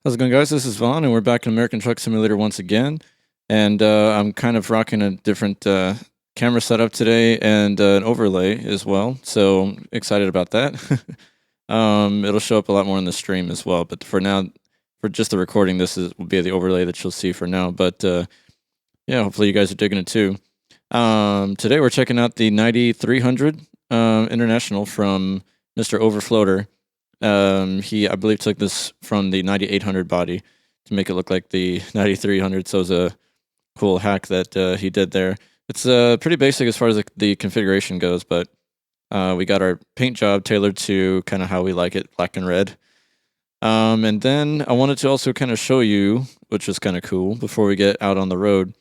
How's it going, guys? This is Vaughn, and we're back in American Truck Simulator once again. And I'm kind of rocking a different camera setup today and an overlay as well. So excited about that. It'll show up a lot more in the stream as well. But for now, for just the recording, will be the overlay that you'll see for now. But yeah, hopefully you guys are digging it too. Today we're checking out the 9300 International from Mr. Overfloater. He, I believe, took this from the 9800 body to make it look like the 9300. So it was a cool hack that he did there. It's pretty basic as far as the configuration goes, but we got our paint job tailored to kind of how we like it, black and red. And then I wanted to also kind of show you, which is kind of cool, before we get out on the road.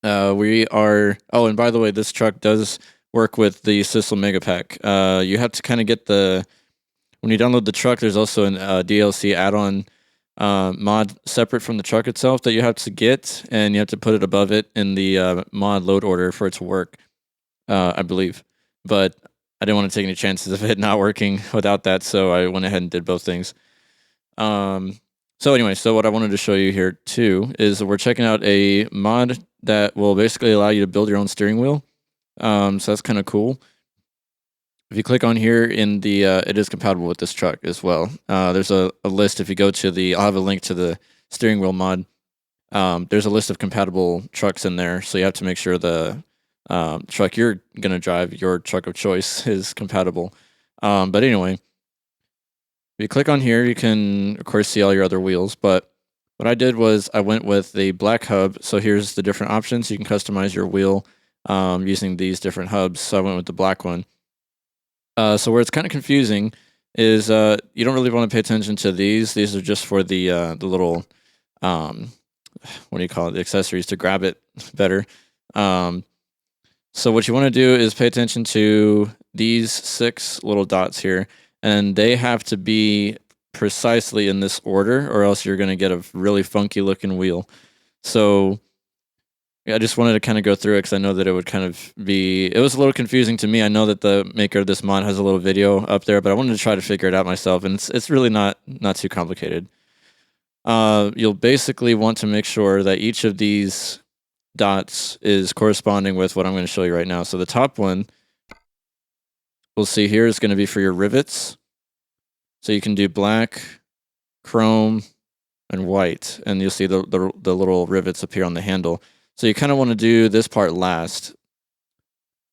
We are, oh, and by the way, this truck does work with the Sissel Mega Pack. You have to kind of get when you download the truck, there's also an DLC add-on mod separate from the truck itself that you have to get, and you have to put it above it in the mod load order for it to work, I believe. But I didn't want to take any chances of it not working without that, so I went ahead and did both things. So anyway, so what I wanted to show you here too is we're checking out a mod that will basically allow you to build your own steering wheel. So that's kind of cool. If you click on here in the, it is compatible with this truck as well. There's a list. If you go to I'll have a link to the steering wheel mod. There's a list of compatible trucks in there, so you have to make sure the truck you're gonna drive, your truck of choice, is compatible. But anyway, if you click on here, you can of course see all your other wheels. But what I did was I went with the black hub. So here's the different options. You can customize your wheel using these different hubs. So I went with the black one. So where it's kind of confusing is you don't really want to pay attention to these. These are just for the little, what do you call it, the accessories to grab it better. So what you want to do is pay attention to these 6 little dots here, and they have to be precisely in this order, or else you're going to get a really funky looking wheel. So I just wanted to kind of go through it because I know that it would kind of it was a little confusing to me. I know that the maker of this mod has a little video up there, but I wanted to try to figure it out myself, and it's really not too complicated. You'll basically want to make sure that each of these dots is corresponding with what I'm going to show you right now. So the top one we'll see here is going to be for your rivets. So you can do black, chrome, and white, and you'll see the little rivets appear on the handle. So you kind of want to do this part last.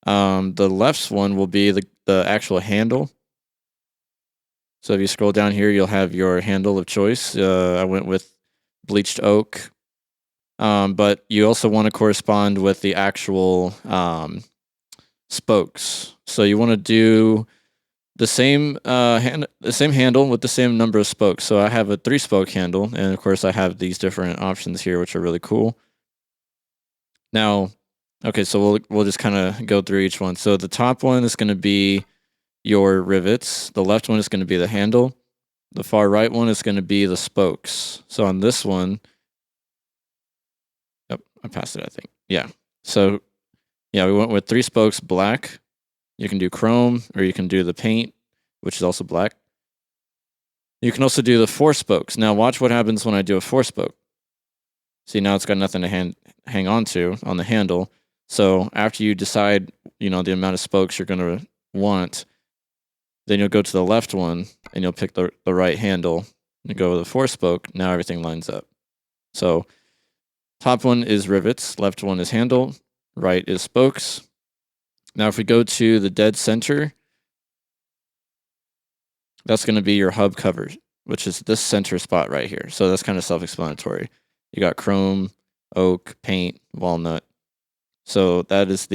The left one will be the actual handle. So if you scroll down here, you'll have your handle of choice. I went with bleached oak. But you also want to correspond with the actual spokes. So you want to do the same handle with the same number of spokes. So I have a 3-spoke handle, and of course I have these different options here, which are really cool. Now, okay, so we'll just kind of go through each one. So the top one is going to be your rivets. The left one is going to be the handle. The far right one is going to be the spokes. So on this one, yep, I passed it, I think. Yeah. So yeah, we went with 3 spokes, black. You can do chrome, or you can do the paint, which is also black. You can also do the 4 spokes. Now watch what happens when I do a 4-spoke. See, now it's got nothing to hang on to on the handle. So after you decide, the amount of spokes you're going to want, then you'll go to the left one and you'll pick the right handle and go with the 4-spoke. Now everything lines up. So top one is rivets, left one is handle, right is spokes. Now if we go to the dead center, that's going to be your hub cover, which is this center spot right here. So that's kind of self-explanatory. You got chrome, oak, paint, walnut. So that is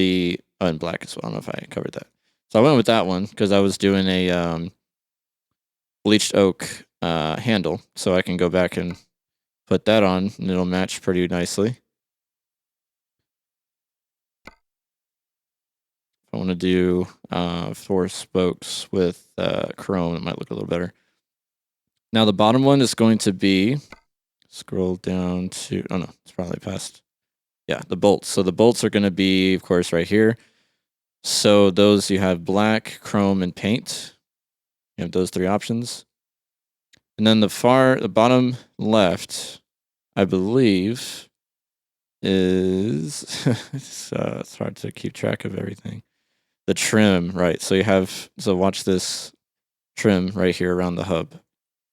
and black as well. I don't know if I covered that. So I went with that one because I was doing a bleached oak handle. So I can go back and put that on, and it'll match pretty nicely. If I want to do 4 spokes with chrome, it might look a little better. Now the bottom one is going to be, scroll down to, oh no, it's probably past. Yeah, the bolts. So the bolts are going to be, of course, right here. So those, you have black, chrome, and paint. You have those 3 options. And then the bottom left, I believe, is it's hard to keep track of everything. The trim, right? So watch this trim right here around the hub.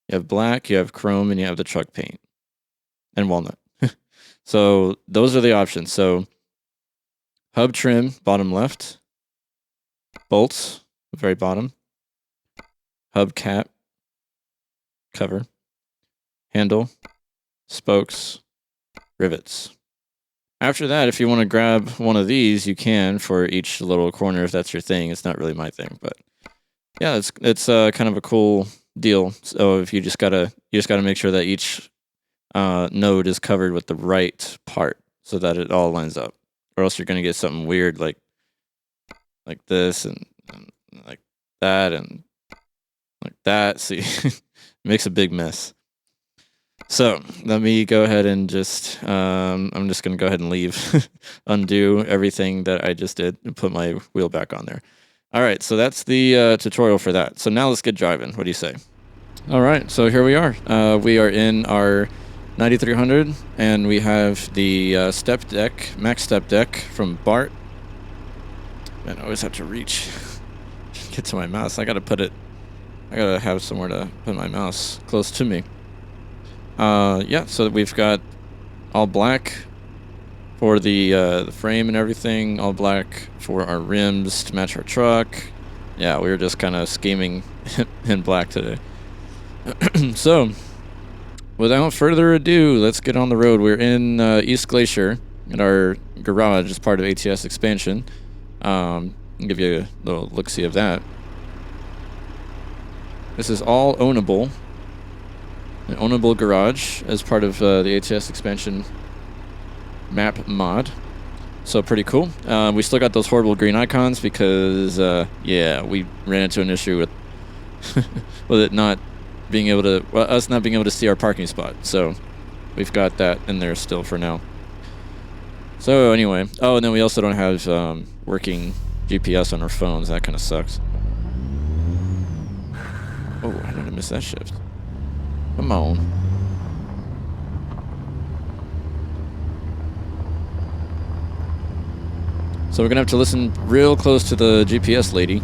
You have black, you have chrome, and you have the truck paint and walnut. So those are the options. So hub trim, bottom left. Bolts, very bottom. Hub cap, cover. Handle, spokes, rivets. After that, if you want to grab one of these, you can for each little corner if that's your thing. It's not really my thing, but yeah, it's kind of a cool deal. So if you just gotta make sure that each node is covered with the right part so that it all lines up, or else you're gonna get something weird like this and like that and like that. See, it makes a big mess. So let me go ahead and just, I'm just going to go ahead and leave, undo everything that I just did and put my wheel back on there. All right, so that's the tutorial for that. So now let's get driving. What do you say? All right, so here we are. We are in our 9300 and we have the Stepdeck, Max Stepdeck from Bart. Man, I always have to reach, get to my mouse. I got to have somewhere to put my mouse close to me. Yeah, so we've got all black for the frame and everything, all black for our rims to match our truck. Yeah, we were just kind of scheming in black today. So, without further ado, let's get on the road. We're in East Glacier in our garage as part of ATS Expansion. I'll give you a little look-see of that. This is all ownable. An ownable garage as part of the ATS Expansion map mod. So pretty cool. We still got those horrible green icons because, yeah, we ran into an issue with with it not being able to, well, us not being able to see our parking spot. So we've got that in there still for now. So anyway, oh, and then we also don't have working GPS on our phones. That kind of sucks. Oh, how did I miss that shift? Come on. So we're going to have to listen real close to the GPS lady.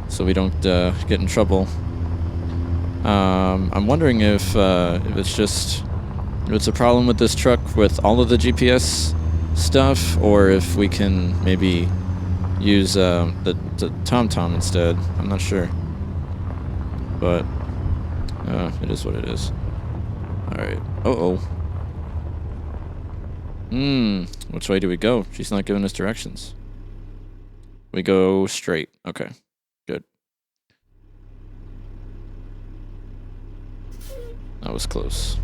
So we don't get in trouble. I'm wondering if it's a problem with this truck with all of the GPS stuff, or if we can maybe use the TomTom instead. I'm not sure, but it is what it is. All right. Which way do we go? She's not giving us directions. We go straight. Okay, good. That was close.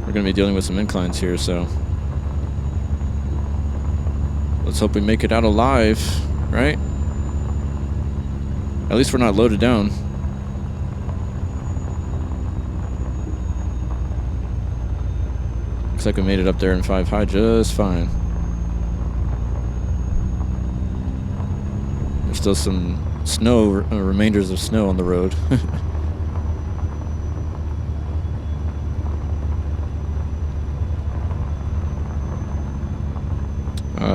We're going to be dealing with some inclines here, so let's hope we make it out alive, right? At least we're not loaded down. Looks like we made it up there in 5 high just fine. There's still some snow, remainders of snow on the road.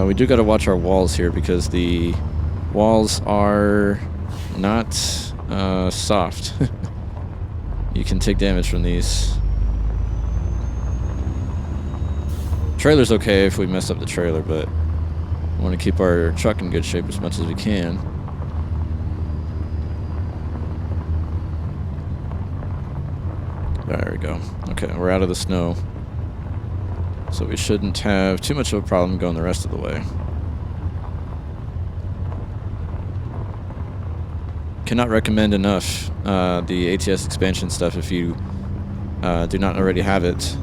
We do got to watch our walls here because the walls are not soft. You can take damage from these. Trailer's okay if we mess up the trailer, but we want to keep our truck in good shape as much as we can. There we go. Okay, we're out of the snow. So we shouldn't have too much of a problem going the rest of the way. Cannot recommend enough the ATS expansion stuff if you do not already have it.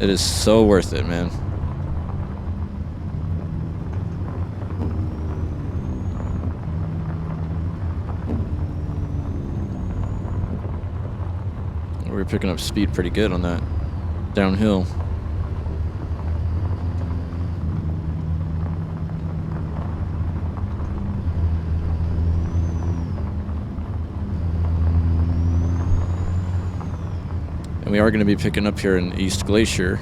It is so worth it, man. We were picking up speed pretty good on that downhill. And we are going to be picking up here in East Glacier.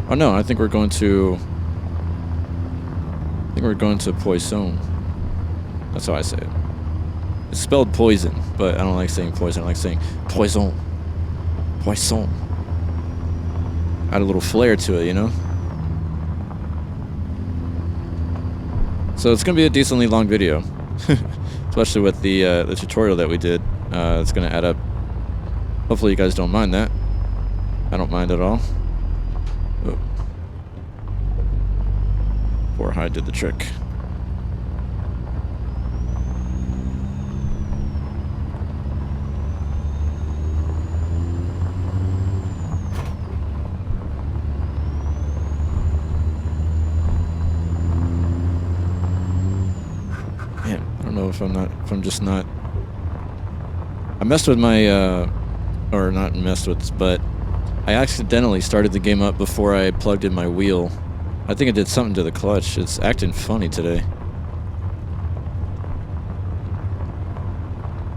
Oh no, I think we're going to POLSON. That's how I say it. It's spelled poison, but I don't like saying poison. I like saying POLSON. POLSON. Add a little flair to it, you know? So it's going to be a decently long video. Especially with the tutorial that we did. It's going to add up. Hopefully you guys don't mind that. I don't mind at all. Oh. Poor high did the trick. If I'm just not. I messed with my, or not messed with, but I accidentally started the game up before I plugged in my wheel. I think it did something to the clutch. It's acting funny today.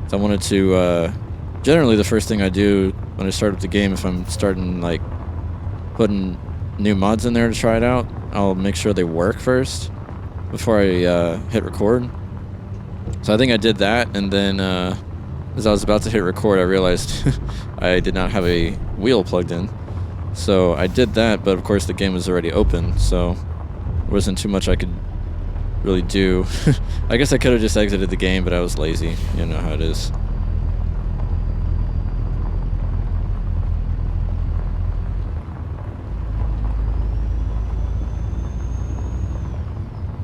So I wanted to, generally the first thing I do when I start up the game, if I'm starting like putting new mods in there to try it out, I'll make sure they work first before I hit record. So I think I did that, and then as I was about to hit record, I realized I did not have a wheel plugged in. So I did that, but of course the game was already open, so there wasn't too much I could really do. I guess I could have just exited the game, but I was lazy. You know how it is.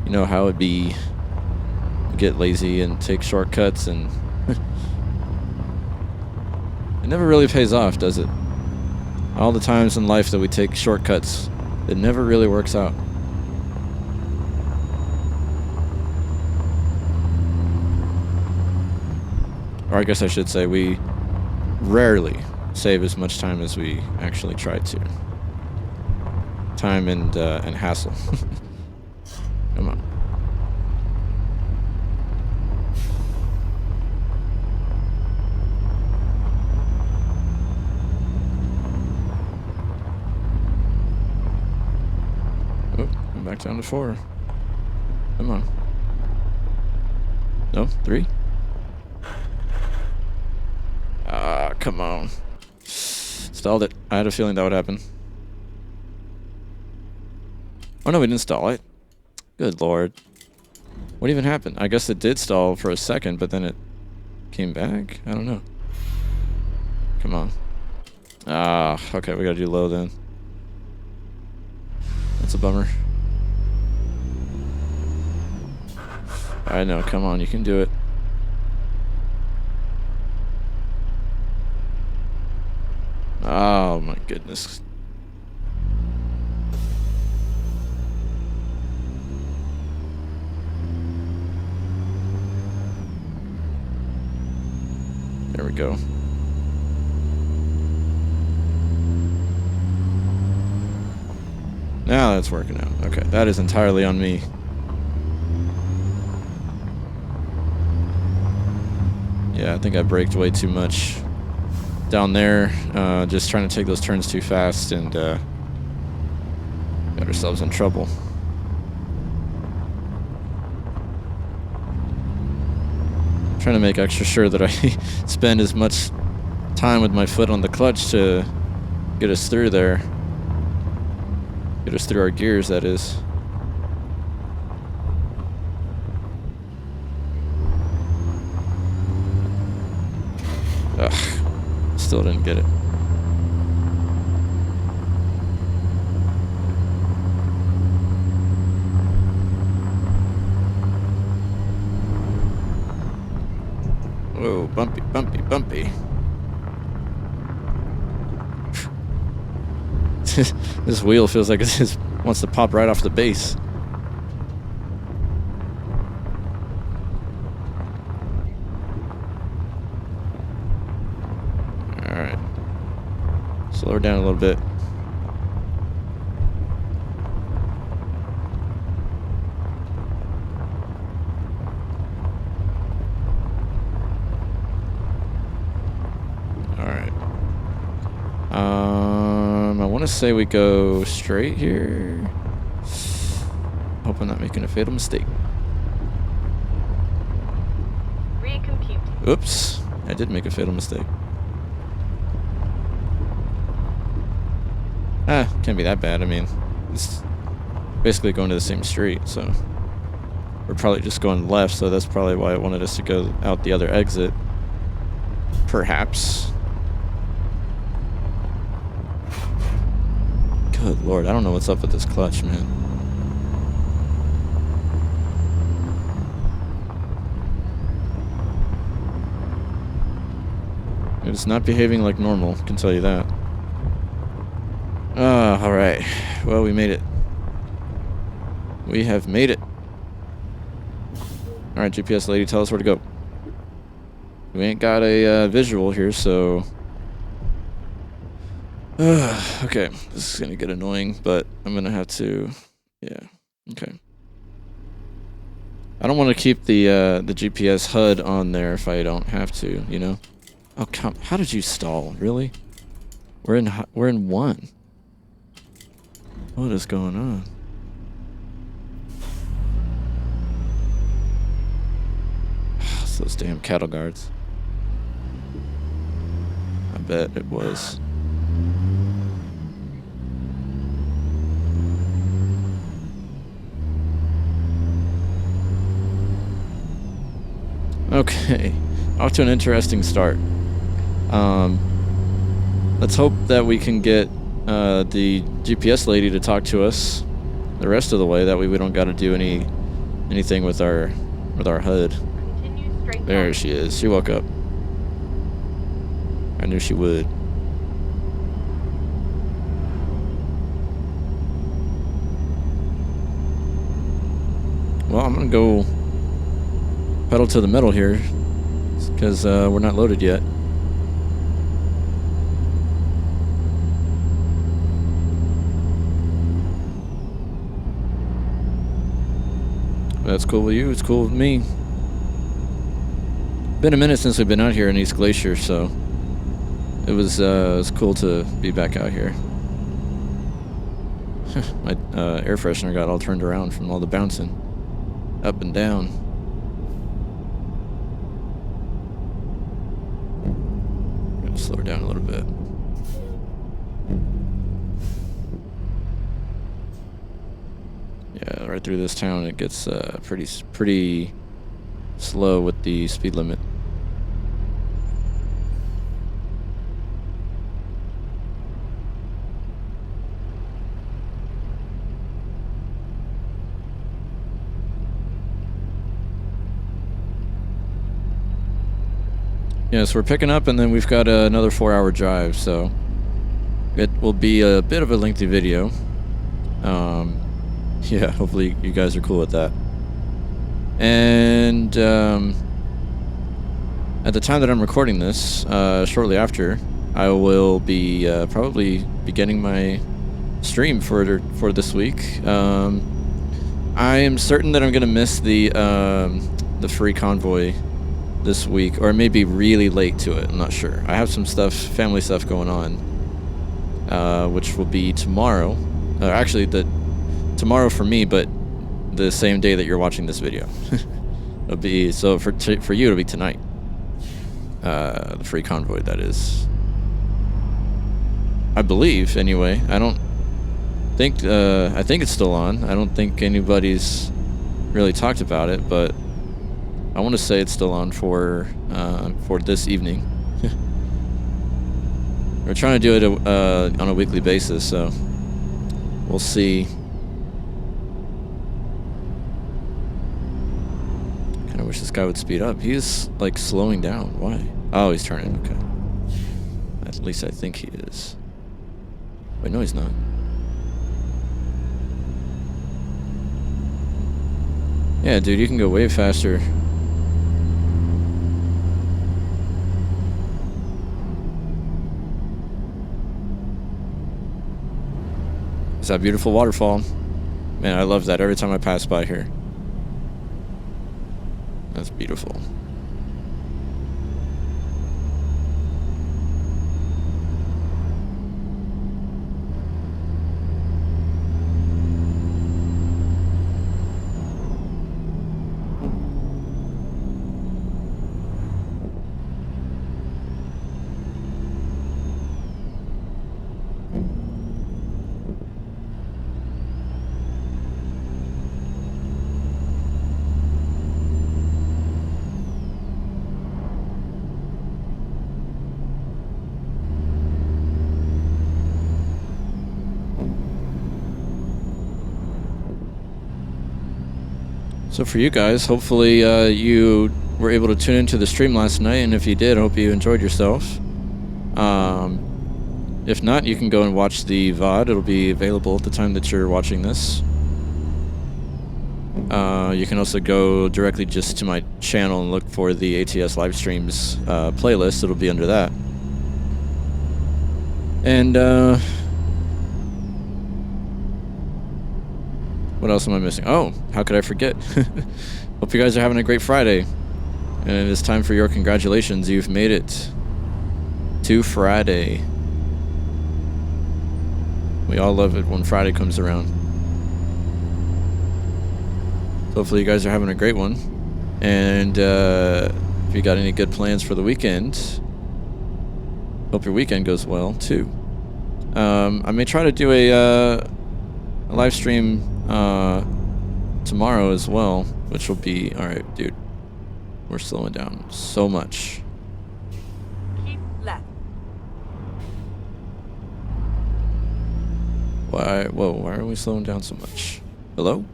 You know how it'd be. Get lazy and take shortcuts, and it never really pays off, does it? All the times in life that we take shortcuts, it never really works out. Or I guess I should say we rarely save as much time as we actually try to. Time and hassle. Come on. Back down to 4. Come on. No, 3. Ah, come on. Stalled it. I had a feeling that would happen. Oh no, we didn't stall it. Good lord. What even happened? I guess it did stall for a second, but then it came back? I don't know. Come on. Ah, okay, we gotta do low then. That's a bummer. I know, come on, you can do it. Oh my goodness. There we go. Now that's working out. Okay, that is entirely on me. Yeah, I think I braked way too much down there, just trying to take those turns too fast, and got ourselves in trouble. Trying to make extra sure that I spend as much time with my foot on the clutch to get us through there. Get us through our gears, that is. Ugh, still didn't get it. Whoa, bumpy, bumpy, bumpy. This wheel feels like it just wants to pop right off the base. Slow her down a little bit. Alright. I want to say we go straight here. Hope I'm not making a fatal mistake. Recompute. Oops. I did make a fatal mistake. Can't be that bad. I mean, it's basically going to the same street, so we're probably just going left, so that's probably why it wanted us to go out the other exit. Perhaps. Good lord, I don't know what's up with this clutch, man. It's not behaving like normal, I can tell you that. Alright. Well, we made it. We have made it. Alright, GPS lady, tell us where to go. We ain't got a visual here, so... okay, this is gonna get annoying, but I'm gonna have to... Yeah, okay. I don't want to keep the GPS HUD on there if I don't have to, you know? Oh, come... How did you stall? Really? We're in 1. What is going on? It's those damn cattle guards. I bet it was. Okay, off to an interesting start. Let's hope that we can get the GPS lady to talk to us the rest of the way. That way we don't got to do anything with our HUD. There she is. She woke up. I knew she would. Well, I'm gonna go pedal to the metal here because we're not loaded yet. That's cool with you, it's cool with me. Been a minute since we've been out here in East Glacier, so it was cool to be back out here. My air freshener got all turned around from all the bouncing up and down. I'm gonna slow her down a little bit. Yeah, right through this town it gets pretty slow with the speed limit. Yeah, so we're picking up and then we've got another 4-hour drive, so it will be a bit of a lengthy video. Yeah, hopefully you guys are cool with that. And at the time that I'm recording this, shortly after, I will be probably beginning my stream for this week. I am certain that I'm gonna miss the free convoy this week, or maybe really late to it. I'm not sure. I have some stuff, family stuff going on, which will be tomorrow. Actually, tomorrow for me, but the same day that you're watching this video. It'll be so for you. It'll be tonight. The free convoy, that is. I believe, anyway. I don't think. I think it's still on. I don't think anybody's really talked about it, but I want to say it's still on for this evening. We're trying to do it on a weekly basis, so we'll see. Kind of wish this guy would speed up. He's like slowing down. Why? Oh, he's turning. Okay. At least I think he is. Wait, no, he's not. Yeah, dude, you can go way faster. It's that beautiful waterfall. Man, I love that every time I pass by here. That's beautiful. So for you guys, hopefully you were able to tune into the stream last night, and if you did, I hope you enjoyed yourself. If not, you can go and watch the VOD. It'll be available at the time that you're watching this. You can also go directly just to my channel and look for the ATS live streams playlist. It'll be under that. And what else am I missing? Oh, how could I forget? Hope you guys are having a great Friday. And it is time for your congratulations. You've made it to Friday. We all love it when Friday comes around. Hopefully you guys are having a great one. And if you got any good plans for the weekend, hope your weekend goes well too. I may try to do a live stream tomorrow as well, which will be alright, dude. We're slowing down so much. Keep left. Why? Whoa! Why are we slowing down so much? Hello?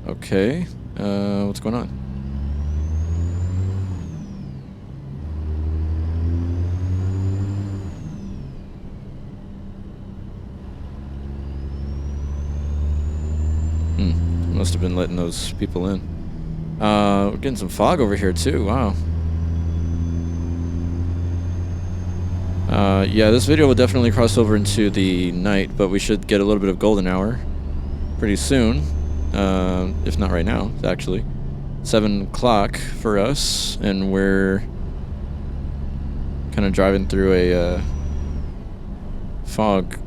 Okay. What's going on? Must have been letting those people in. We're getting some fog over here too. Wow. Yeah, this video will definitely cross over into the night, but we should get a little bit of golden hour pretty soon. If not right now, actually. 7 o'clock for us, and we're kind of driving through a fog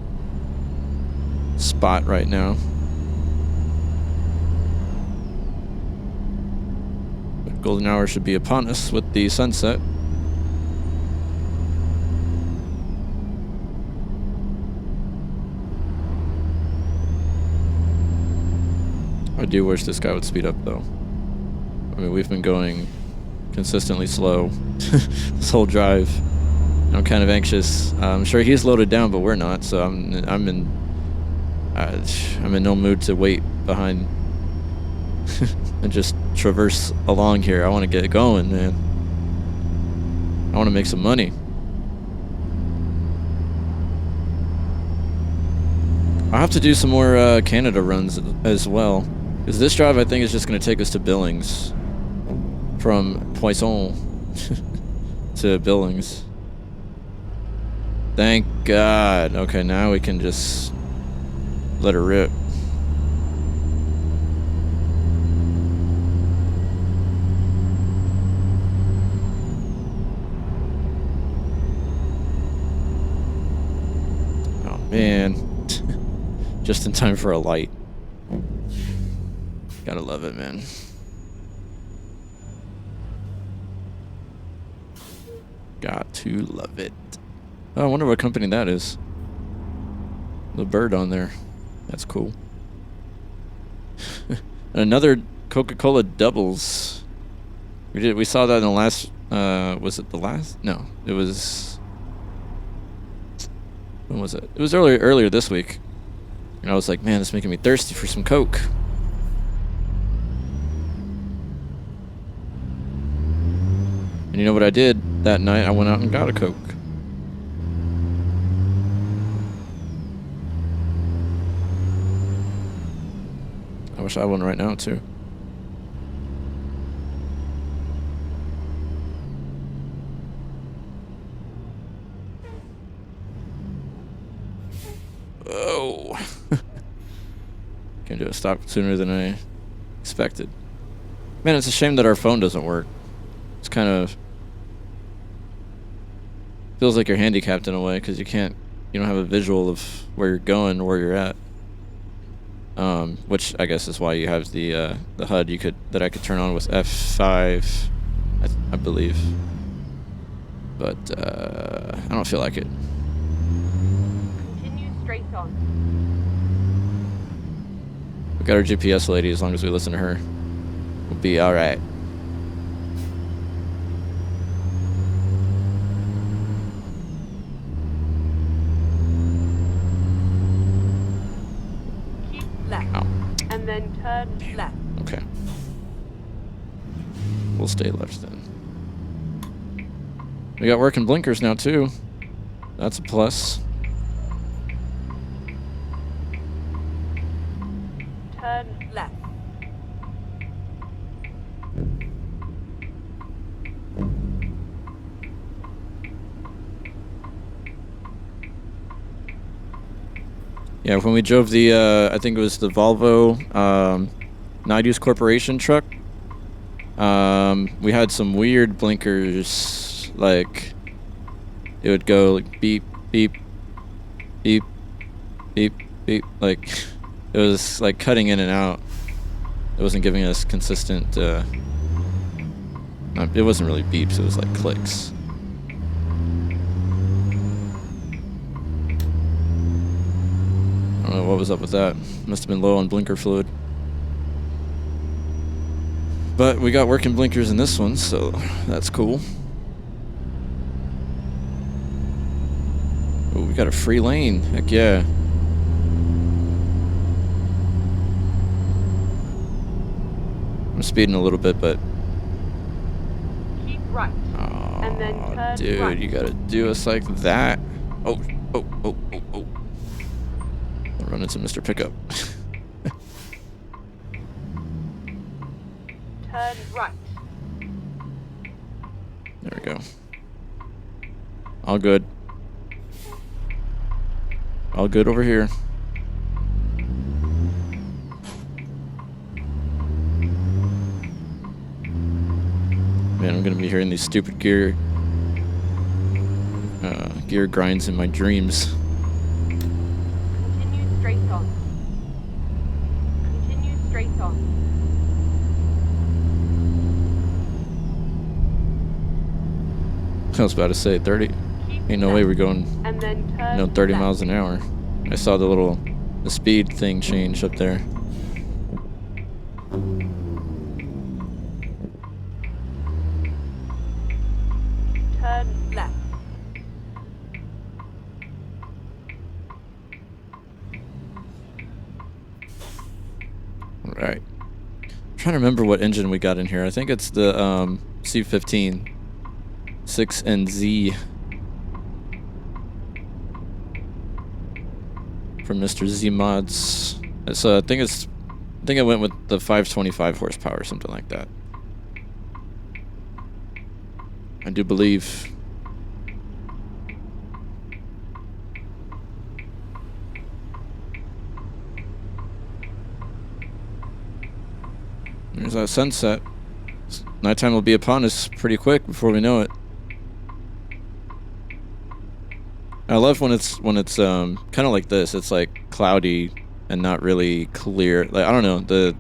spot right now. But golden hour should be upon us with the sunset. I do wish this guy would speed up, though. I mean, we've been going consistently slow this whole drive. I'm kind of anxious. I'm sure he's loaded down, but we're not. So I'm in no mood to wait behind and just traverse along here. I want to get going, man. I want to make some money. I'll have to do some more Canada runs as well. Because this drive, I think, is just going to take us to Billings. From Poisson to Billings. Thank God. Okay, now we can just let her rip. Oh, man. Just in time for a light. Gotta love it, man. Got to love it. Oh, I wonder what company that is. The bird on there. That's cool. Another Coca-Cola doubles. We saw that in the last was it the last? No, it was, when was it? It was earlier this week. And I was like, man, it's making me thirsty for some Coke. And you know what I did that night? I went out and got a Coke. I wish I had one right now, too. Came to a stop sooner than I expected. Man, it's a shame that our phone doesn't work. It's kind of feels like you're handicapped in a way because you don't have a visual of where you're going or where you're at. Which I guess is why you have the HUD that I could turn on with F5, I believe. But I don't feel like it. Continue straight on. We got our GPS lady. As long as we listen to her, we'll be all right. Keep left. Ow. And then turn left. Okay. We'll stay left then. We got working blinkers now too. That's a plus. Turn left. Yeah, when we drove the, I think it was the Volvo Nidus Corporation truck, we had some weird blinkers. Like, it would go like beep, beep, beep, beep, beep. Like, it was like cutting in and out. It wasn't giving us consistent, it wasn't really beeps, it was like clicks. I don't know what was up with that. Must have been low on blinker fluid. But we got working blinkers in this one, so that's cool. Oh, we got a free lane. Heck yeah. I'm speeding a little bit, but... Keep right. Oh, and then turn dude, right. you gotta do us like that. Oh. I'll run into Mr. Pickup. Turn right. There we go. All good. All good over here. Man, I'm gonna be hearing these stupid gear grinds in my dreams. Continue straight on. Continue straight on. I was about to say 30. Keep Ain't no left. way we're going, And then turn 30 left. miles an hour. I saw the speed thing change up there. Turn left. All right. I'm trying to remember what engine we got in here. I think it's the C15 6NZ from Mr. Z Mods. So I think I went with the 525 horsepower or something like that. I do believe. There's that sunset. Nighttime will be upon us pretty quick before we know it. I love when it's kind of like this. It's like cloudy and not really clear. Like, I don't know, the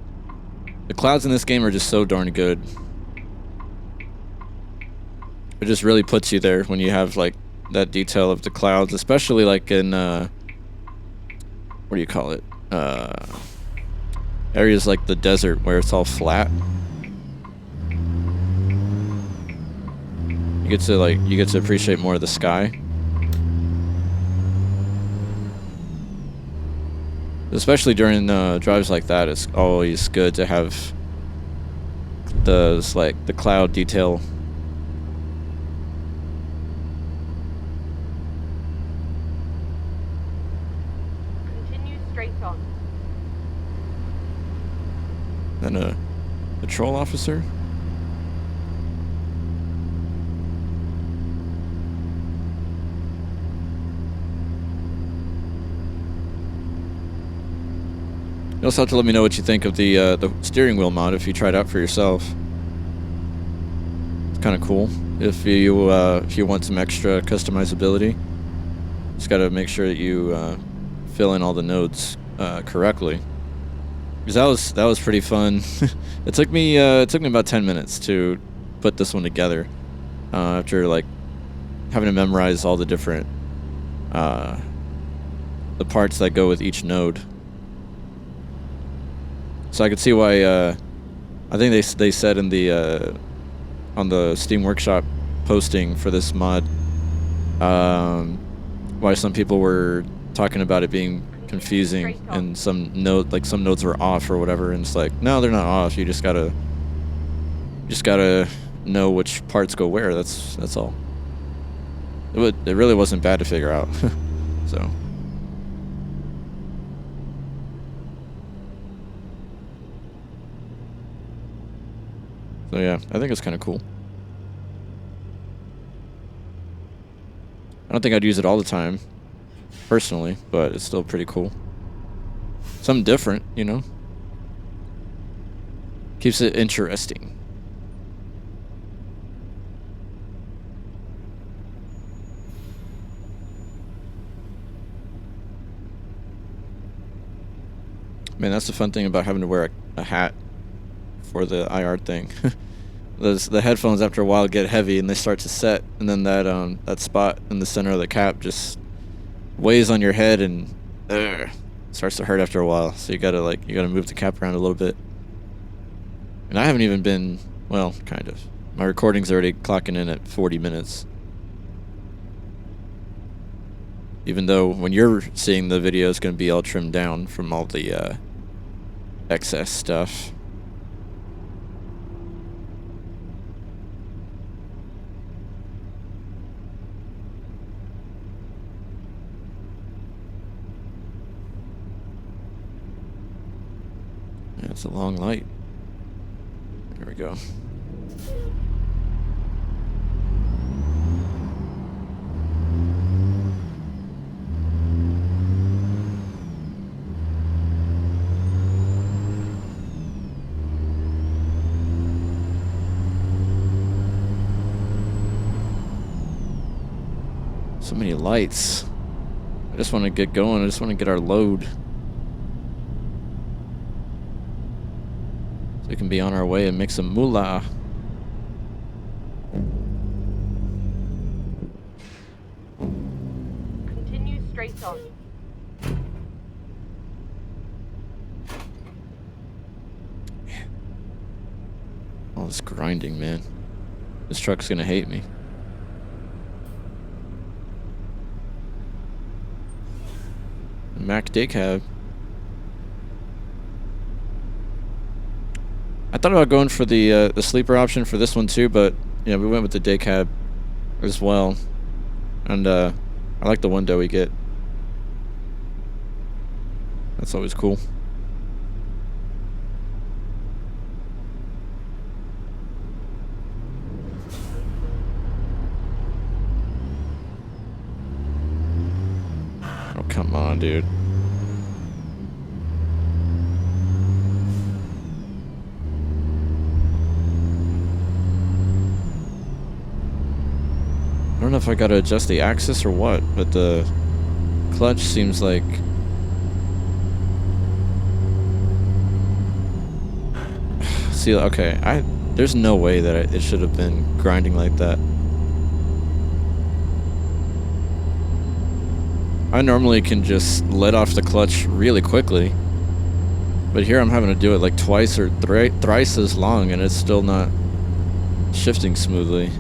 clouds in this game are just so darn good. It just really puts you there when you have like that detail of the clouds, especially like in what do you call it? Areas like the desert where it's all flat. You get to appreciate more of the sky. Especially during drives like that, it's always good to have the cloud detail. Continue straight on. Then a patrol officer. You also have to let me know what you think of the steering wheel mod if you try it out for yourself. It's kind of cool if you want some extra customizability. Just got to make sure that you fill in all the nodes correctly. Because that was pretty fun. It took me about 10 minutes to put this one together after like having to memorize all the different the parts that go with each node. So I could see why I think they said in the on the Steam Workshop posting for this mod why some people were talking about it being confusing and some nodes were off or whatever, and it's like, no, they're not off. You just gotta know which parts go where. That's all. It really wasn't bad to figure out. So yeah, I think it's kind of cool. I don't think I'd use it all the time, personally, but it's still pretty cool. Something different, you know? Keeps it interesting. Man, that's the fun thing about having to wear a hat for the IR thing. The headphones after a while get heavy and they start to set, and then that spot in the center of the cap just weighs on your head and starts to hurt after a while. So you gotta move the cap around a little bit. And I haven't even been, well, kind of. My recording's already clocking in at 40 minutes. Even though when you're seeing the video, it's gonna be all trimmed down from all the excess stuff. Yeah, it's a long light. There we go. So many lights. I just want to get going. I just want to get our load. So we can be on our way and make some moolah. Continue straight on. All this grinding, man. This truck's gonna hate me. Mac day cab. I thought about going for the sleeper option for this one too, but yeah, we went with the day cab as well. And I like the window we get. That's always cool. Oh, come on, dude. I don't know if I gotta adjust the axis or what, but the clutch seems like... See, okay, there's no way that it should have been grinding like that. I normally can just let off the clutch really quickly, but here I'm having to do it like twice or thrice as long, and it's still not shifting smoothly.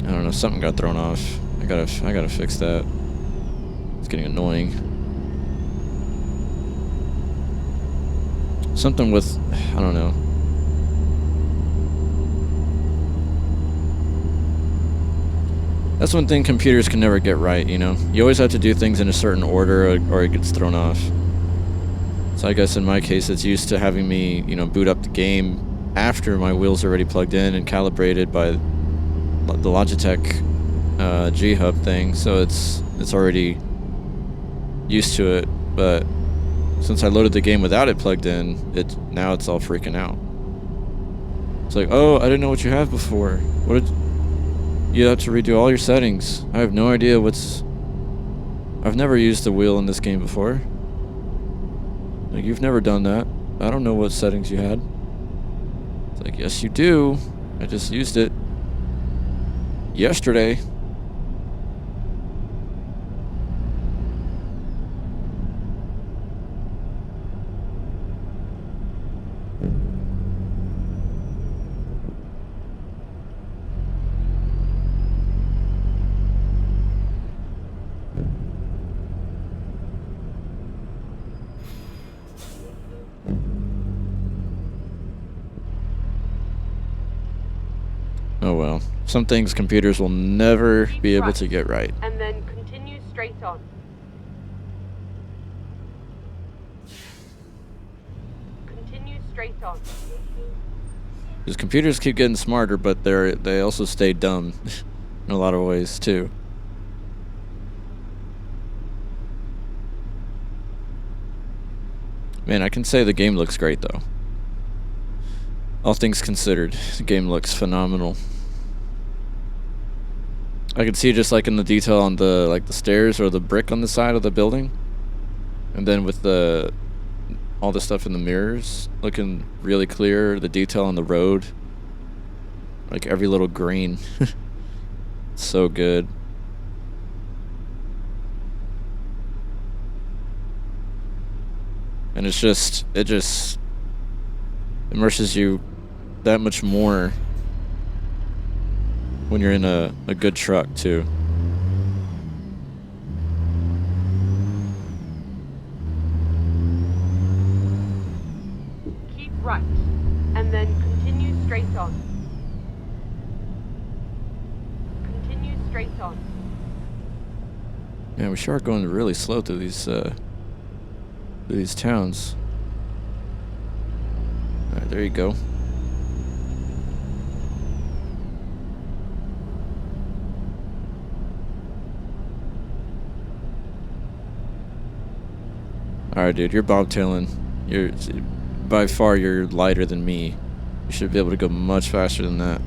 I don't know, something got thrown off. I gotta fix that. It's getting annoying. Something with, I don't know. That's one thing computers can never get right, you know? You always have to do things in a certain order or it gets thrown off. So I guess in my case, it's used to having me, you know, boot up the game after my wheels are already plugged in and calibrated by the Logitech G-Hub thing. So it's already used to it, but since I loaded the game without it plugged in, now it's all freaking out. It's like, oh, I didn't know what you had before. What did you have to redo all your settings? I have no idea I've never used the wheel in this game before. Like, you've never done that. I don't know what settings you had. It's like, yes, you do. I just used it yesterday. Oh well. Some things computers will never be able to get right. And then continue straight on. Continue straight on. Because computers keep getting smarter, but they also stay dumb in a lot of ways too. Man, I can say the game looks great though. All things considered, the game looks phenomenal. I can see just like in the detail on the stairs or the brick on the side of the building, and then with all the stuff in the mirrors looking really clear. The detail on the road, like every little grain, so good. And it just immerses you that much more when you're in a good truck too. Keep right, and then continue straight on. Continue straight on. Yeah, we sure are going really slow through these towns. All right, there you go. Alright, dude, you're bobtailing. By far, you're lighter than me. You should be able to go much faster than that.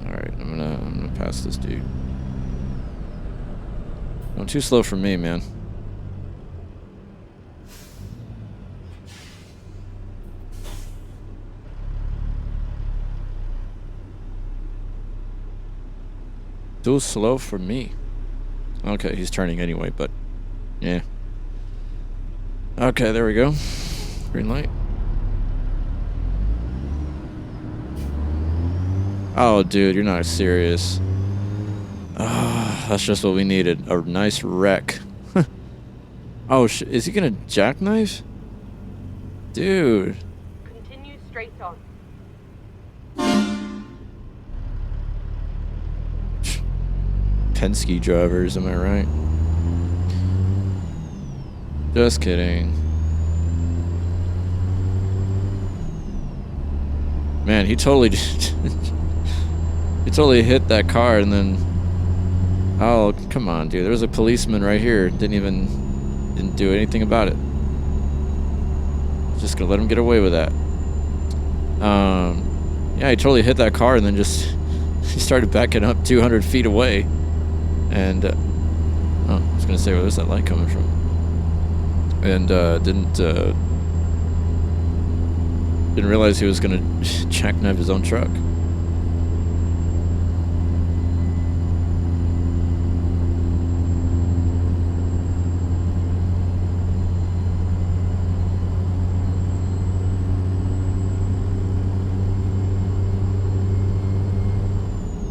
Alright, I'm gonna pass this dude. Going too slow for me, man. Too slow for me. Okay, he's turning anyway, but yeah. Okay, there we go. Green light. Oh, dude, you're not serious. Ah, that's just what we needed. A nice wreck. Oh, is he gonna jackknife? Dude. Continue straight on. Penske drivers, am I right? Just kidding. Man, he totally he totally hit that car and then, oh, come on, dude. There was a policeman right here. Didn't do anything about it. Just gonna let him get away with that. Yeah, he totally hit that car and then just he started backing up 200 feet away. And oh, I was gonna say, where's that light coming from? And didn't realize he was gonna jackknife his own truck.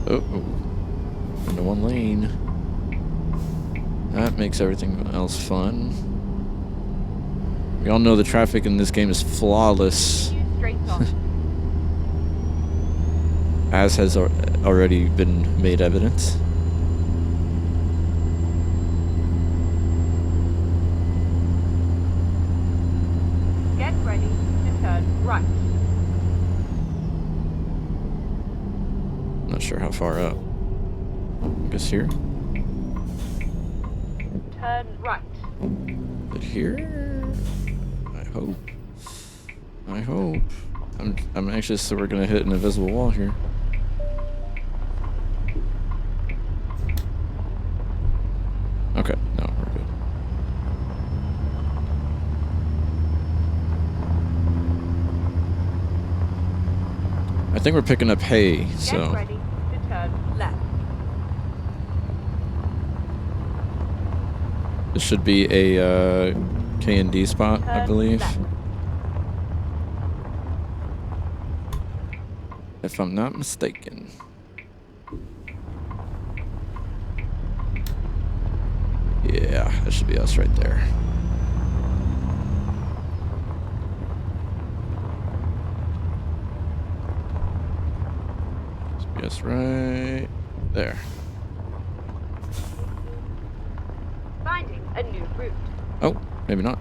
Oh, into one lane. That makes everything else fun. We all know the traffic in this game is flawless. Straight on. As has already been made evident. Get ready to turn right. Not sure how far up. I guess here? Turn right. Is it here? I hope. I hope. I'm anxious that we're gonna hit an invisible wall here. Okay, no, we're good. I think we're picking up hay, so. Get ready to turn left. This should be a K&D spot, I believe. Left. If I'm not mistaken. Yeah, that should be us right there. Should be us right there. Finding a new route. Oh, maybe not.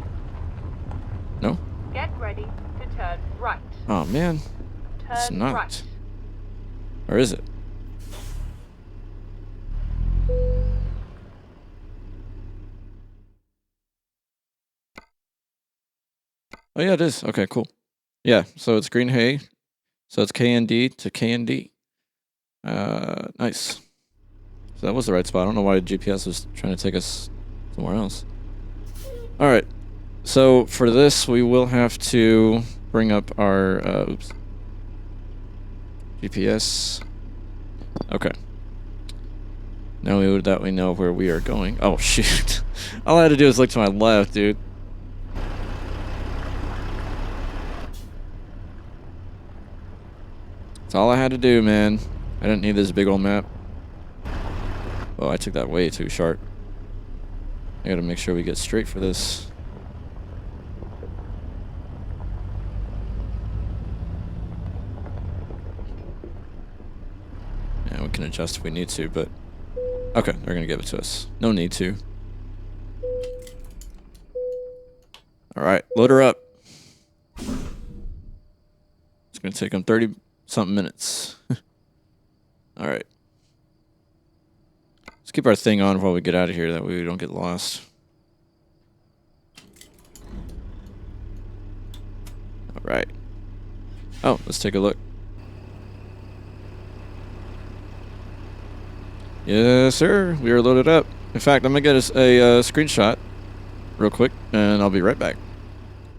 No? Get ready to turn right. Oh man, it's Turn not. right. Or is it? Oh yeah, it is. Okay, cool. Yeah, so it's green hay. So it's K&D to K&D. Nice. So that was the right spot. I don't know why GPS was trying to take us somewhere else. All right. So for this, we will have to bring up our oops. GPS. Okay. Now we know where we are going. Oh shoot! All I had to do was look to my left, dude. That's all I had to do, man. I didn't need this big old map. Oh, I took that way too sharp. I gotta make sure we get straight for this. Yeah, we can adjust if we need to, but... Okay, they're gonna give it to us. No need to. Alright, load her up. It's gonna take them 30-something minutes. Alright. Let's keep our thing on while we get out of here, that way we don't get lost. Alright. Oh, let's take a look. Yes, sir. We are loaded up. In fact, I'm going to get a screenshot real quick, and I'll be right back.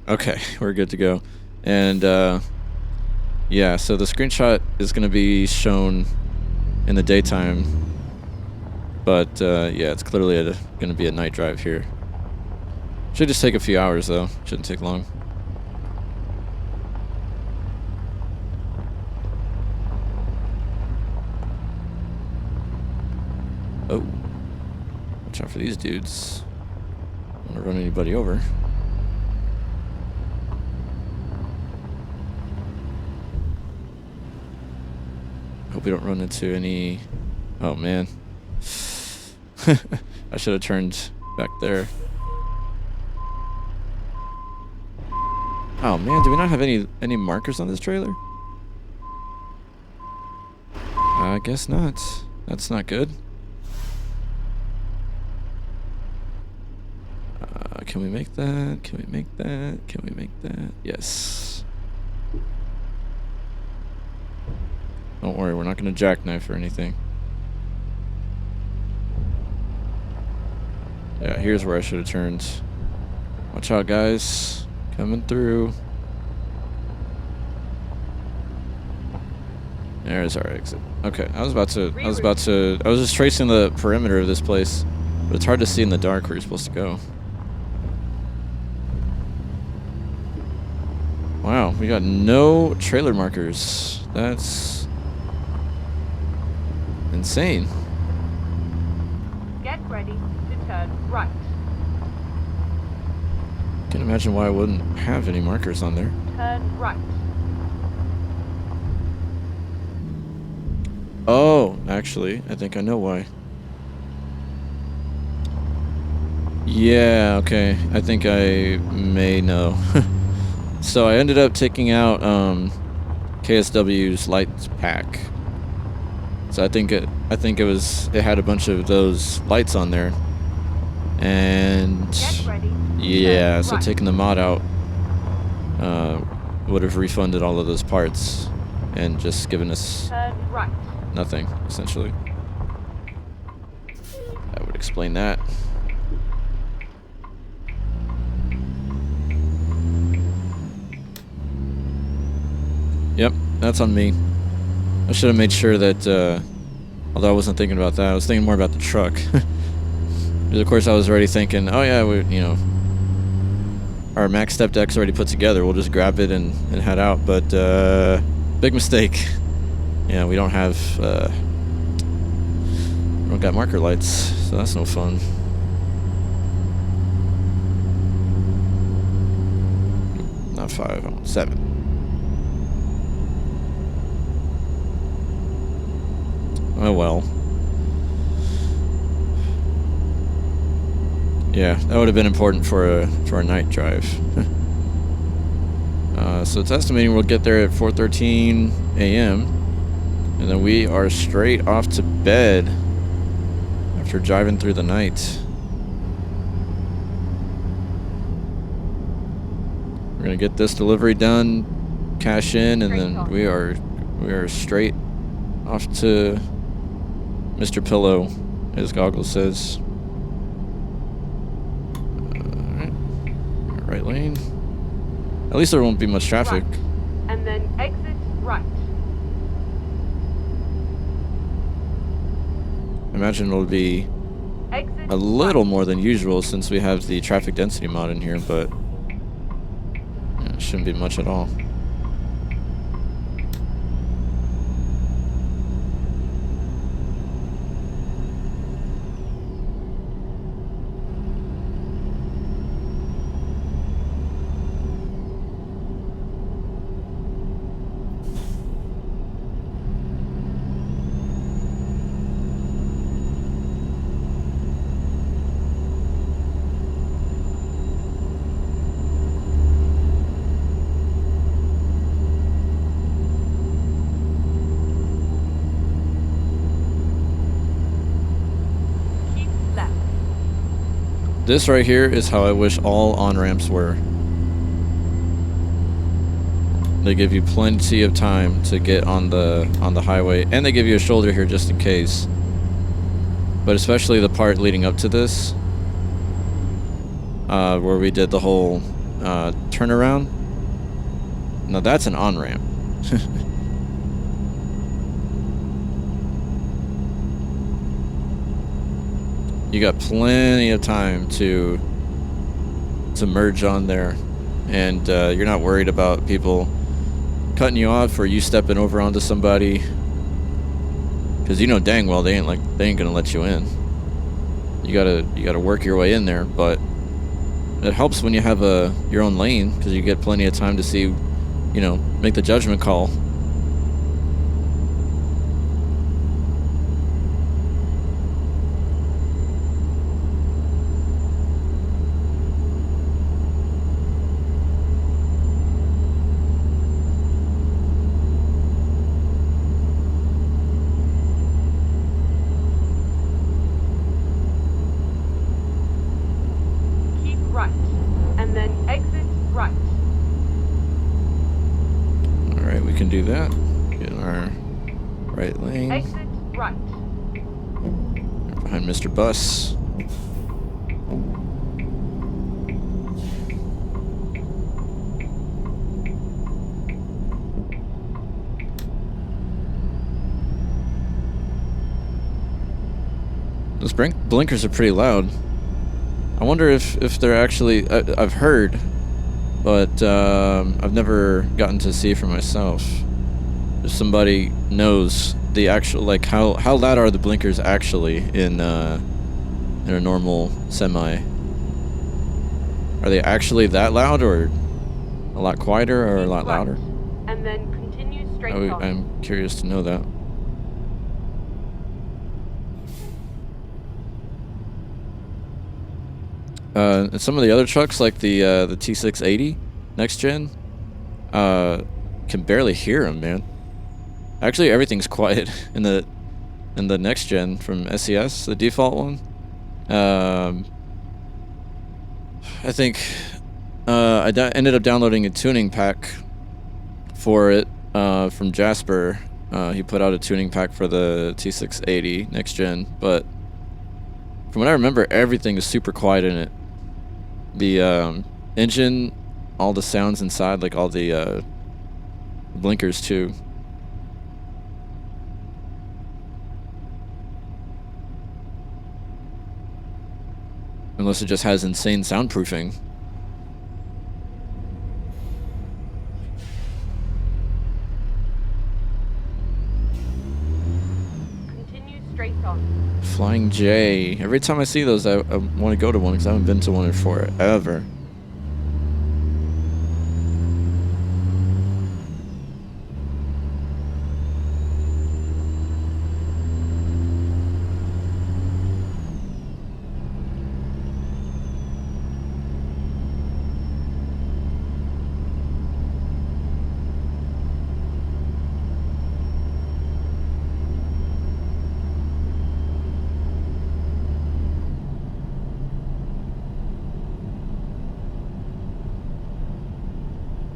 Okay, we're good to go. And, yeah, so the screenshot is going to be shown in the daytime. But, yeah, it's clearly going to be a night drive here. Should just take a few hours, though. Shouldn't take long. Oh. Watch out for these dudes. Don't want to run anybody over. Hope we don't run into any... Oh, man. I should have turned back there. Oh, man. Do we not have any markers on this trailer? I guess not. That's not good. Can we make that? Can we make that? Can we make that? Yes. Don't worry, we're not going to jackknife or anything. Yeah, here's where I should have turned. Watch out, guys. Coming through. There's our exit. Okay, I was just tracing the perimeter of this place, but it's hard to see in the dark where you're supposed to go. Wow, we got no trailer markers. That's insane. Get ready to turn right. Can't imagine why I wouldn't have any markers on there. Turn right. Oh, actually, I think I know why. Yeah, okay. I think I may know. So I ended up taking out KSW's lights pack. So I think it had a bunch of those lights on there, and Get ready. yeah, Turn so right. taking the mod out would have refunded all of those parts and just given us Turn right. nothing, essentially. That would explain that. Yep, that's on me. I should have made sure that, although I wasn't thinking about that, I was thinking more about the truck. Because of course I was already thinking, oh yeah, our Mac Stepdeck's already put together, we'll just grab it and head out, but, big mistake. Yeah, we don't have, we don't got marker lights, so that's no fun. Not 5, I want 7. Oh well. Yeah, that would have been important for a night drive. So it's estimating we'll get there at 4:13 a.m. and then we are straight off to bed after driving through the night. We're gonna get this delivery done, cash in, and then we are straight off to Mr. Pillow, as Goggle says. Alright. Right lane. At least there won't be much traffic. Right. And then exit right. I imagine it'll be Exit a little right. more than usual since we have the traffic density mod in here, but yeah, it shouldn't be much at all. Keep left. This right here is how I wish all on-ramps were. They give you plenty of time to get on the highway, and they give you a shoulder here just in case. But especially the part leading up to this, where we did the whole turnaround. Now that's an on-ramp. You got plenty of time to merge on there, and you're not worried about people cutting you off or you stepping over onto somebody, because you know dang well they ain't gonna let you in. You gotta work your way in there, but it helps when you have your own lane, because you get plenty of time to see, make the judgment call. Right. And then exit right. Alright, we can do that. Get in our right lane. Exit right. Right behind Mr. Bus. Those blinkers are pretty loud. I wonder if they're actually... I've heard, but I've never gotten to see for myself. If somebody knows the actual, like, how loud are the blinkers actually in a normal semi? Are they actually that loud, or a lot quieter, or a lot louder? And then continue straight on. I'm curious to know that. And some of the other trucks, like the T680 next gen, can barely hear them, man. Actually, everything's quiet in the in the next gen from SES, the default one. I think I ended up downloading a tuning pack for it from Jasper. He put out a tuning pack for the T680 next gen, but from what I remember, everything is super quiet in it. The engine, all the sounds inside, like all the blinkers too. Unless it just has insane soundproofing. Continue straight on. Flying J. Every time I see those, I want to go to one because I haven't been to one in forever.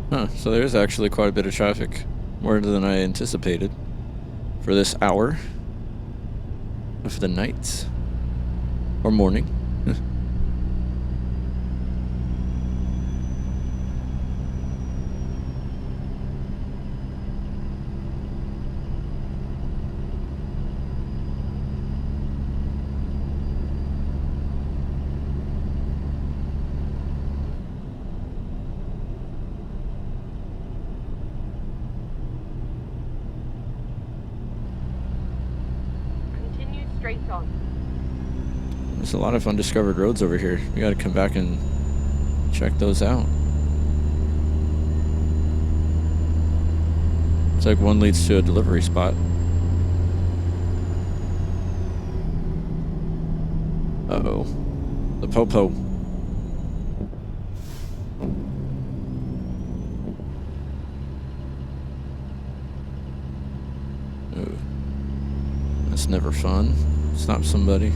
Huh, so there's actually quite a bit of traffic. More than I anticipated for this hour of the night. Or morning. Straight on. There's a lot of undiscovered roads over here. We gotta come back and check those out. It's like one leads to a delivery spot. Uh-oh. The Popo. Ooh. That's never fun. Stop somebody.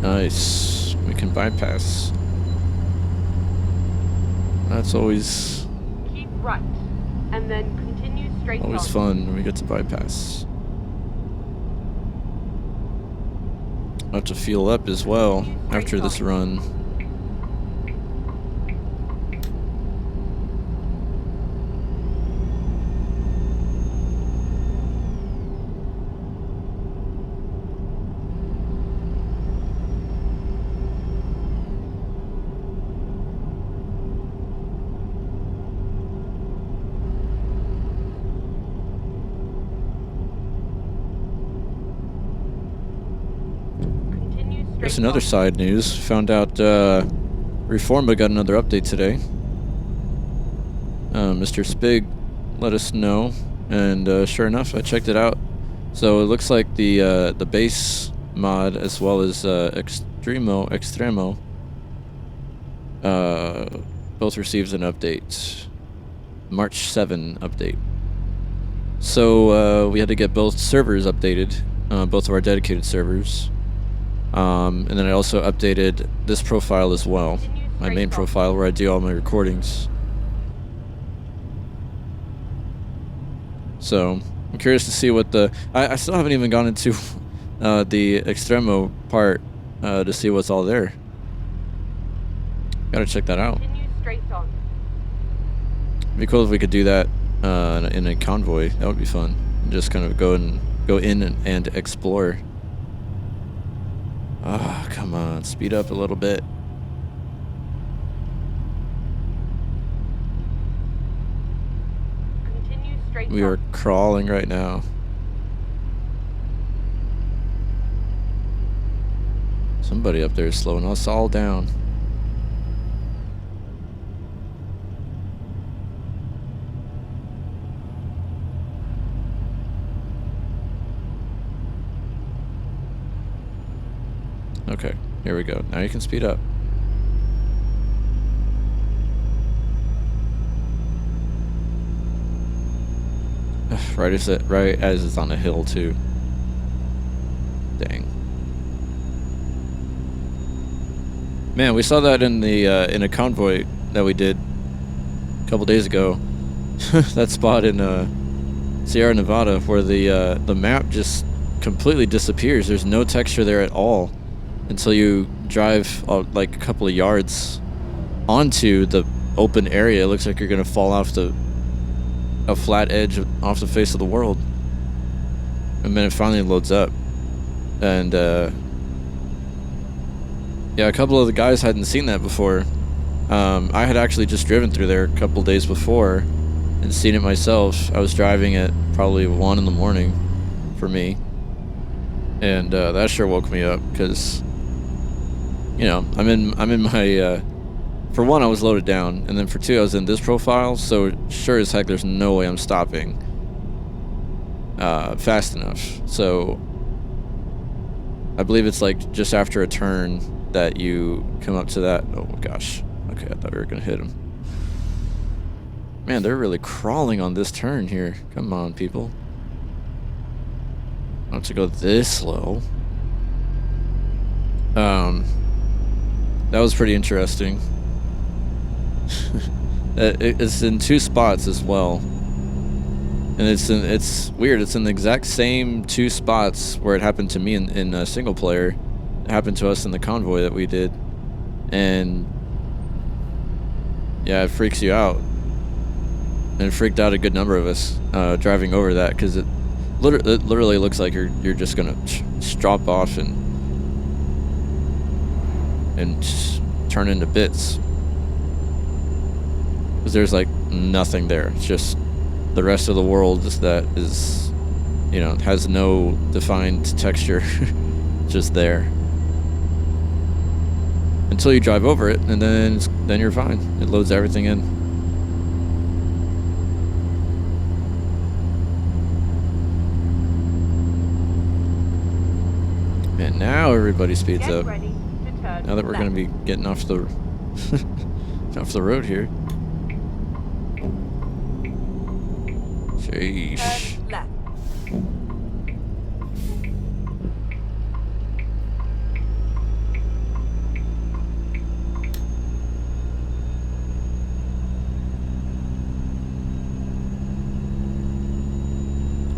Nice. We can bypass. That's always keep right, and then continue straight on. Always fun when we get to bypass. I'll have to fuel up as well after this run. There's another side news. Found out Reforma got another update today. Mr. Spig let us know, and sure enough, I checked it out. So it looks like the base mod as well as Extremo both received an update. March 7 update. So we had to get both servers updated, both of our dedicated servers. And then I also updated this profile as well, my main profile where I do all my recordings. So I'm curious to see what I still haven't even gone into the Extremo part to see what's all there. Gotta check that out. It'd be cool if we could do that in a convoy. That would be fun. Just kind of go in and explore. Ah, come on, speed up a little bit. Continue straight We are north. crawling right now. Somebody up there is slowing us all down. Okay, here we go. Now you can speed up. Right as it's on a hill too. Dang. Man, we saw that in the in a convoy that we did a couple days ago. That spot in Sierra Nevada where the map just completely disappears. There's no texture there at all until you drive like a couple of yards onto the open area. It looks like you're gonna fall off a flat edge off the face of the world, and then it finally loads up. And yeah, a couple of the guys hadn't seen that before. I had actually just driven through there a couple days before and seen it myself. I was driving at probably 1 in the morning for me, and that sure woke me up because, you know, I'm in my for one, I was loaded down, and then for two, I was in this profile, so sure as heck there's no way I'm stopping fast enough. So I believe it's like just after a turn that you come up to that. Oh gosh. Okay, I thought we were gonna hit him. Man, they're really crawling on this turn here. Come on, people. Not to go this slow. That was pretty interesting. It's in 2 spots as well. And it's weird. It's in the exact same 2 spots where it happened to me in single player. It happened to us in the convoy that we did, and yeah, it freaks you out. And it freaked out a good number of us driving over that because it literally looks like you're just gonna drop off and just turn into bits because there's like nothing there. It's just the rest of the world that is, you know, has no defined texture, just there. Until you drive over it, and then you're fine. It loads everything in. And now everybody speeds up. Now that we're going to be getting off the off the road here. Sheesh. Turn left.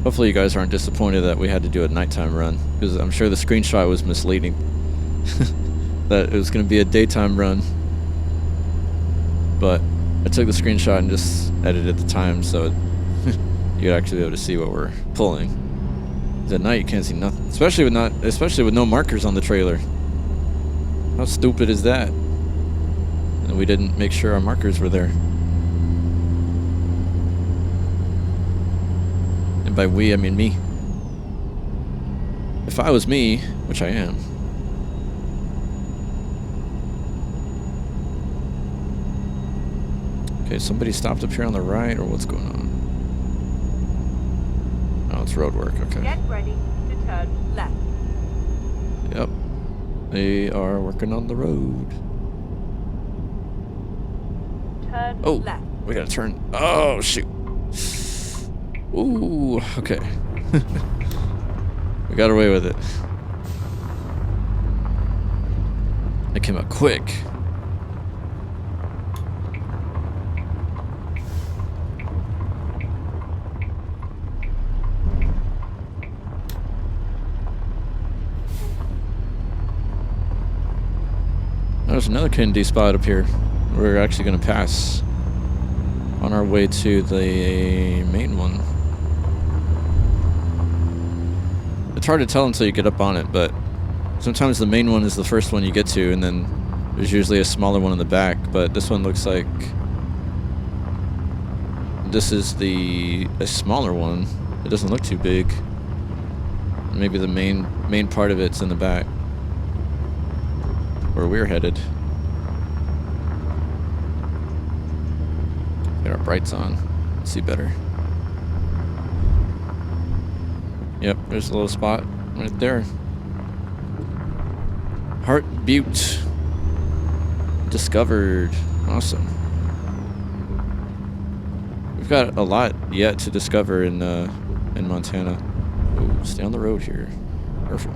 Hopefully you guys aren't disappointed that we had to do a nighttime run, because I'm sure the screenshot was misleading. That it was going to be a daytime run. But I took the screenshot and just edited the time so you'd actually be able to see what we're pulling. At night you can't see nothing, especially with no markers on the trailer. How stupid is that? And we didn't make sure our markers were there. And by we, I mean me. If I was me, which I am. Okay, somebody stopped up here on the right, or what's going on? Oh, it's road work, okay. Get ready to turn left. Yep. They are working on the road. Turn Oh, left. we gotta turn. Oh, shoot. Ooh, okay. We got away with it. That came out quick. There's another Kennedy spot up here. We're actually going to pass on our way to the main one. It's hard to tell until you get up on it, but sometimes the main one is the first one you get to, and then there's usually a smaller one in the back, but this one looks like this is a smaller one. It doesn't look too big. Maybe the main part of it's in the back, where we're headed. Get our brights on. See better. Yep, there's a little spot right there. Heart Butte discovered. Awesome. We've got a lot yet to discover in Montana. Oh, stay on the road here. Careful.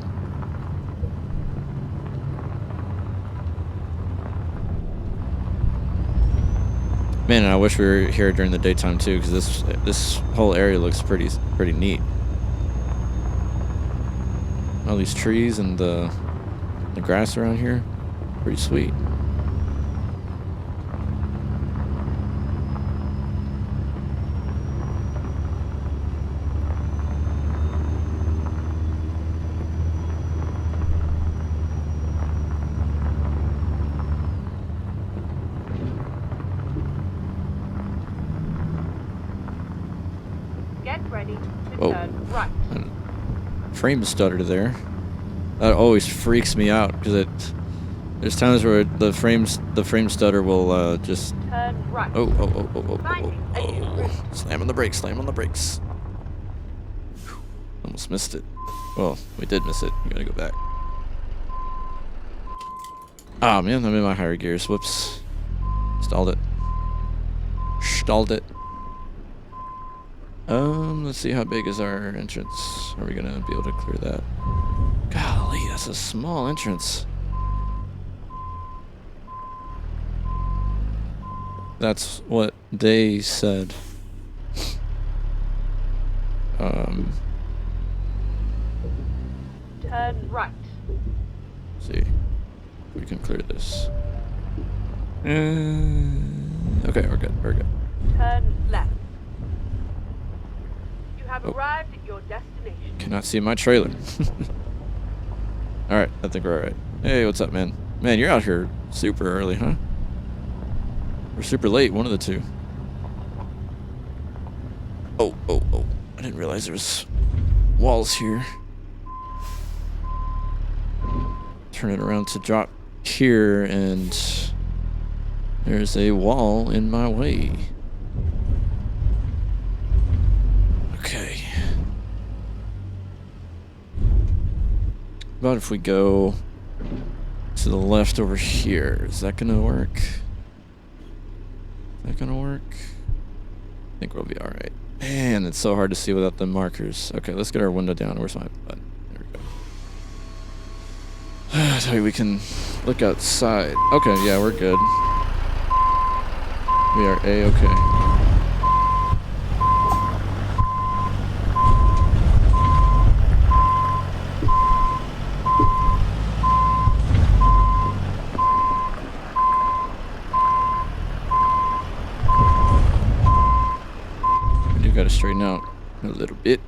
Man, I wish we were here during the daytime too, because this whole area looks pretty neat. All these trees and the grass around here, pretty sweet. Get ready to turn right. Frame stutter there. That always freaks me out because there's times where the frame stutter will just turn right. Oh. Slam on the brakes, slam on the brakes. Almost missed it. Well, we did miss it. We gotta go back. Ah, man, I'm in my higher gears. Whoops. Stalled it. Let's see, how big is our entrance? Are we gonna be able to clear that? Golly, that's a small entrance. That's what they said. Turn right. See if we can clear this. Okay, we're good. Turn left. You have arrived at your destination. Cannot see my trailer. Alright, I think we're alright. Hey, what's up, man? Man, you're out here super early, huh? Or super late, one of the two. Oh. I didn't realize there was walls here. Turn it around to drop here, and there's a wall in my way. Okay. About if we go to the left over here, is that gonna work? I think we'll be alright. Man, it's so hard to see without the markers. Okay, let's get our window down. Where's my button? There we go. So we can look outside. Okay, yeah, we're good. We are A-okay. Got to straighten out a little bit.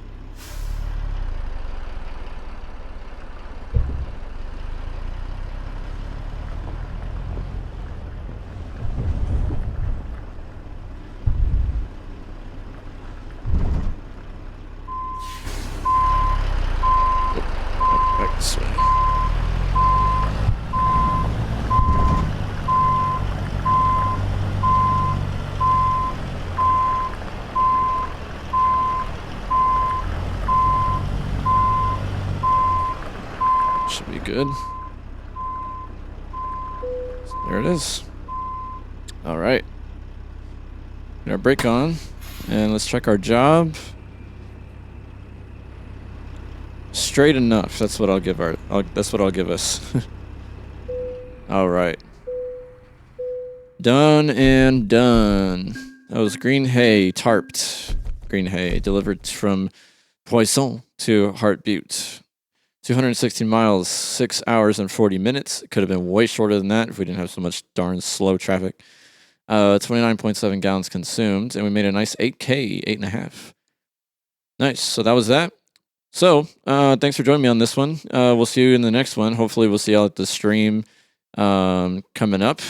Back this way. Should be good. There it is. All right. Get our brake on, and let's check our job. Straight enough. That's what I'll give that's what I'll give us. All right. Done and done. That was green hay, tarped green hay, delivered from POLSON to Heart Butte. 216 miles, 6 hours and 40 minutes. It could have been way shorter than that if we didn't have so much darn slow traffic. 29.7 gallons consumed, and we made a nice 8K, 8.5. Nice. So that was that. So thanks for joining me on this one. We'll see you in the next one. Hopefully, we'll see y'all at the stream coming up.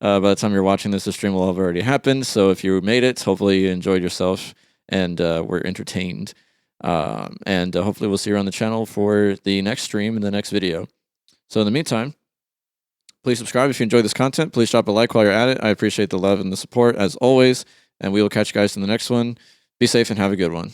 By the time you're watching this, the stream will have already happened. So if you made it, hopefully you enjoyed yourself and were entertained. And hopefully we'll see you on the channel for the next stream and the next video. So in the meantime, please subscribe if you enjoyed this content. Please drop a like while you're at it. I appreciate the love and the support as always. And we will catch you guys in the next one. Be safe and have a good one.